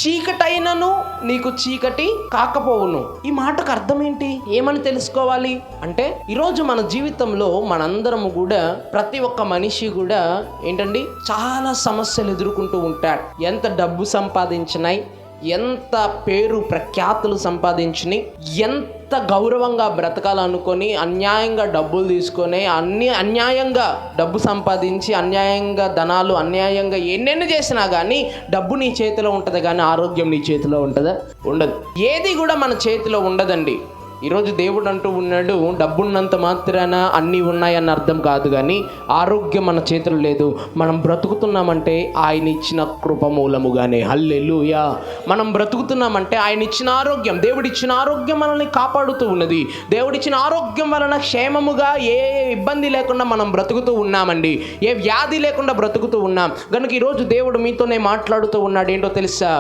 చీకటైనను నీకు చీకటి కాకపోవును. ఈ మాటకు అర్థం ఏంటి? ఏమని తెలుసుకోవాలి అంటే, ఈరోజు మన జీవితంలో మనందరము కూడా, ప్రతి ఒక్క మనిషి కూడా ఏంటండి, చాలా సమస్యలు ఎదుర్కొంటూ ఉంటాడు. ఎంత డబ్బు సంపాదించినాయి, ఎంత పేరు ప్రఖ్యాతులు సంపాదించినాయి, ఎంత గౌరవంగా బ్రతకాలనుకొని అన్యాయంగా డబ్బులు తీసుకొని అన్యాయంగా డబ్బు సంపాదించి అన్యాయంగా ధనాలు అన్యాయంగా ఎన్నెన్ని చేసినా కానీ డబ్బు నీ చేతిలో ఉంటుంది, కానీ ఆరోగ్యం నీ చేతిలో ఉంటుందా? ఉండదు. ఏది కూడా మన చేతిలో ఉండదండి. ఈరోజు దేవుడు అంటూ ఉన్నాడు, డబ్బున్నంత మాత్రాన అన్నీ ఉన్నాయన్న అర్థం కాదు, కానీ ఆరోగ్యం మన చేతులు లేదు. మనం బ్రతుకుతున్నామంటే ఆయన ఇచ్చిన కృప మూలముగానే. హల్లెలూయా. మనం బ్రతుకుతున్నామంటే ఆయన ఇచ్చిన ఆరోగ్యం, దేవుడిచ్చిన ఆరోగ్యం మనల్ని కాపాడుతూ ఉన్నది. దేవుడిచ్చిన ఆరోగ్యం వలన క్షేమముగా ఏ ఇబ్బంది లేకుండా మనం బ్రతుకుతూ ఉన్నామండి. ఏ వ్యాధి లేకుండా బ్రతుకుతూ ఉన్నాం. కనుక ఈరోజు దేవుడు మీతోనే మాట్లాడుతూ ఉన్నాడు. ఏంటో తెలుసా?